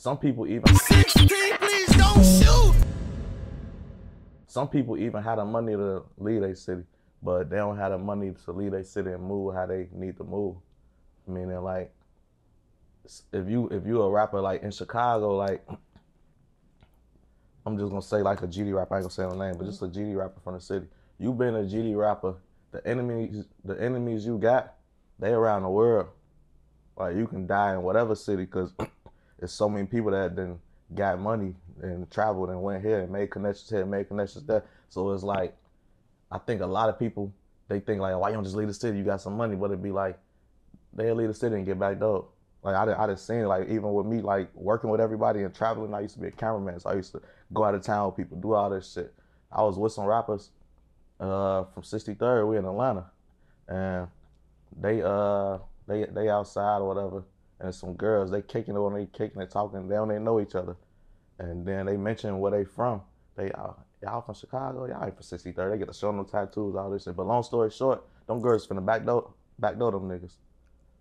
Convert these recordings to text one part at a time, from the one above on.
Some people even 16, please don't shoot. Some people even have the money to leave their city, but they don't have the money to leave their city and move how they need to move. Meaning, like, if you a rapper like in Chicago, like, I'm just gonna say like a GD rapper, I ain't gonna say no name, but just a GD rapper from the city. You been a GD rapper, the enemies you got, they around the world. Like, you can die in whatever city, cause there's so many people that then got money and traveled and went here and made connections here, made connections there. So it's like, I think a lot of people, they think like, why you don't just leave the city? You got some money, but it'd be like, they'll leave the city and get back up. Like, I done seen it, like, even with me, like, working with everybody and traveling, I used to be a cameraman, so I used to go out of town with people, do all this shit. I was with some rappers from 63rd, we in Atlanta, and they outside or whatever, and some girls, they kicking it when they kicking it, talking, they don't even know each other. And then they mention where they from. Y'all from Chicago? Y'all ain't from 63rd. They get to show them tattoos, all this shit. But long story short, them girls finna backdoor them niggas.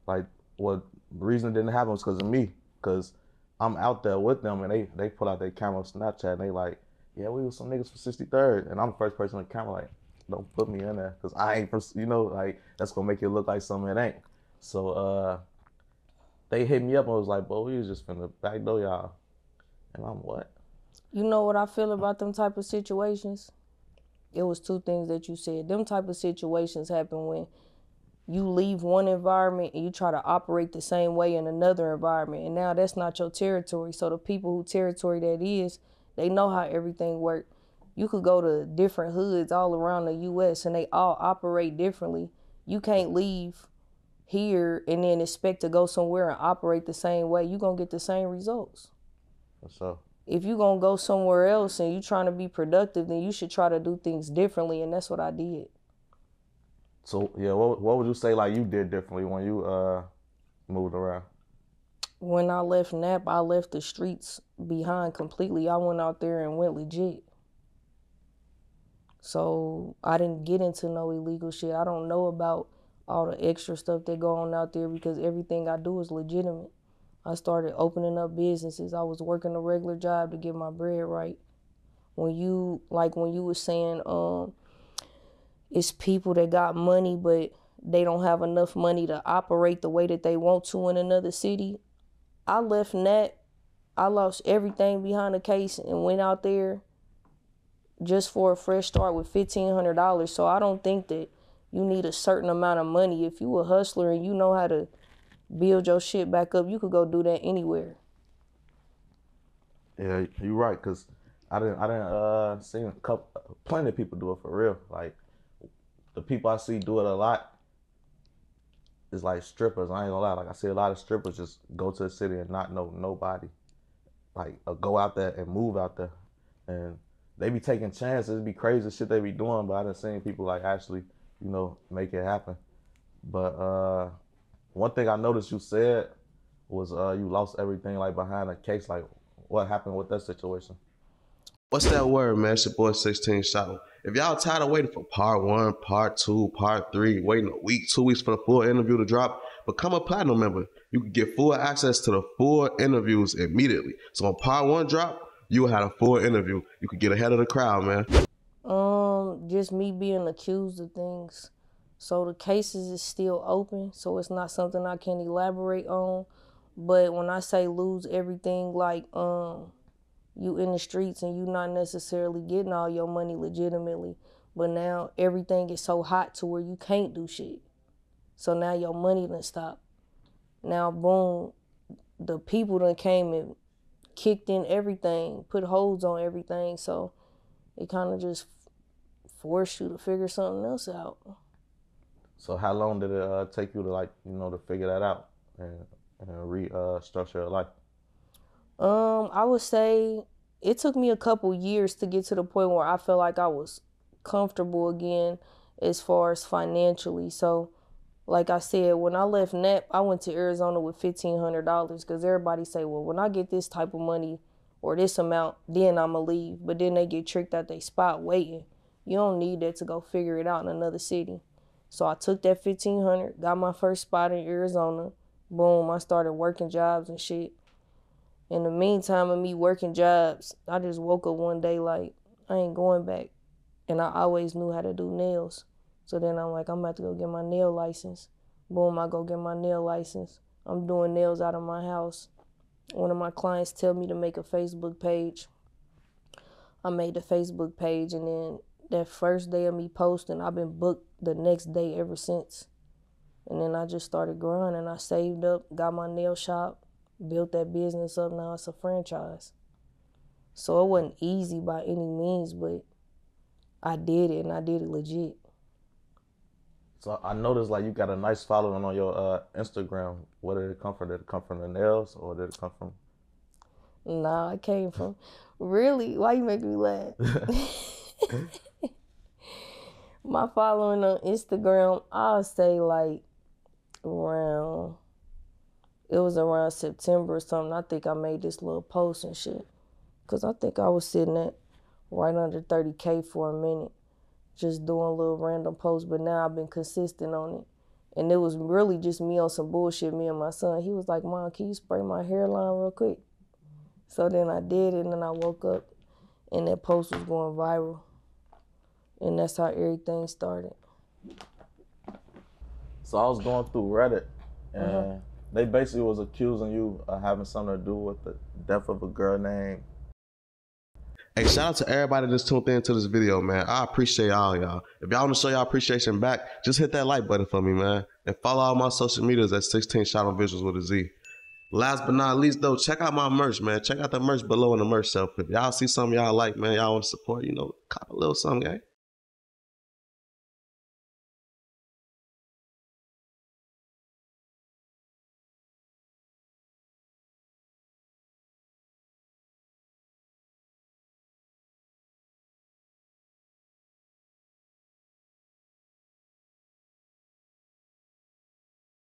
Like, what the reason it didn't happen was because of me. Because I'm out there with them and they pull out their camera on Snapchat and they like, yeah, we was some niggas from 63rd. And I'm the first person on the camera like, don't put me in there. Because I ain't from, you know, like, that's going to make it look like something it ain't. So they hit me up and was like, bro, we was just finna backdoor y'all. And I'm what? You know what I feel about them type of situations? It was two things that you said. Them type of situations happen when you leave one environment and you try to operate the same way in another environment. And now that's not your territory. So the people who territory that is, they know how everything works. You could go to different hoods all around the US and they all operate differently. You can't leave here and then expect to go somewhere and operate the same way. You're going to get the same results. What's up? If you're going to go somewhere else and you're trying to be productive, then you should try to do things differently, and that's what I did. So, yeah, what would you say, like, you did differently when you moved around? When I left Nap, I left the streets behind completely. I went out there and went legit. So I didn't get into no illegal shit. I don't know about all the extra stuff that go on out there because everything I do is legitimate. I started opening up businesses. I was working a regular job to get my bread right. When you were saying, it's people that got money, but they don't have enough money to operate the way that they want to in another city. I left Nat. I lost everything behind the case and went out there just for a fresh start with $1,500. So I don't think that you need a certain amount of money. If you a hustler and you know how to build your shit back up, you could go do that anywhere. Yeah, you're right, because I didn't see plenty of people do it for real. Like, the people I see do it a lot is like strippers. I ain't gonna lie. Like, I see a lot of strippers just go to the city and not know nobody. Like, go out there and move out there. And they be taking chances. It be crazy shit they be doing, but I done seen people like actually, you know, make it happen. But one thing I noticed you said was you lost everything like behind a case. Like, what happened with that situation? What's that word, man? It's your boy 16 Shot. If y'all tired of waiting for part 1, part 2, part 3, waiting a week, 2 weeks for the full interview to drop, become a platinum member. You can get full access to the full interviews immediately. So when part 1 drop, you will have a full interview. You can get ahead of the crowd, man. Just me being accused of things. So the cases is still open, so it's not something I can elaborate on. But when I say lose everything, like you in the streets and you not necessarily getting all your money legitimately, but now everything is so hot to where you can't do shit. So now your money done stop. Now boom, the people done came and kicked in everything, put holds on everything, so it kind of just forced you to figure something else out. So how long did it take you to, like, you know, to figure that out and restructure your life? I would say it took me a couple years to get to the point where I felt like I was comfortable again as far as financially. So like I said, when I left NAP, I went to Arizona with $1,500 because everybody say, well, when I get this type of money or this amount, then I'ma leave. But then they get tricked out they spot waiting. You don't need that to go figure it out in another city. So I took that $1,500, got my first spot in Arizona. Boom, I started working jobs and shit. In the meantime of me working jobs, I just woke up one day like, I ain't going back. And I always knew how to do nails. So then I'm like, I'm about to go get my nail license. Boom, I go get my nail license. I'm doing nails out of my house. One of my clients tell me to make a Facebook page. I made the Facebook page, and then that first day of me posting, I've been booked the next day ever since. And then I just started grinding. I saved up, got my nail shop, built that business up. Now it's a franchise. So it wasn't easy by any means, but I did it, and I did it legit. So I noticed like you got a nice following on your Instagram. Where did it come from? Did it come from the nails, or did it come from? Nah, it came from, really? Why you making me laugh? My following on Instagram, I'll say like around, it was around September or something. I think I made this little post and shit. Cause I think I was sitting at right under 30K for a minute, just doing little random posts, but now I've been consistent on it. And it was really just me on some bullshit, me and my son. He was like, Mom, can you spray my hairline real quick? So then I did it, and then I woke up, and that post was going viral. And that's how everything started. So I was going through Reddit, and they basically was accusing you of having something to do with the death of a girl named. Hey, shout out to everybody that's tuned into this video, man. I appreciate all y'all. If y'all want to show y'all appreciation back, just hit that like button for me, man. And follow all my social medias at 16 Shot on Visuals with a Z. Last but not least, though, check out my merch, man. Check out the merch below in the merch shelf. If y'all see something y'all like, man, y'all want to support, you know, cop a little something, gang.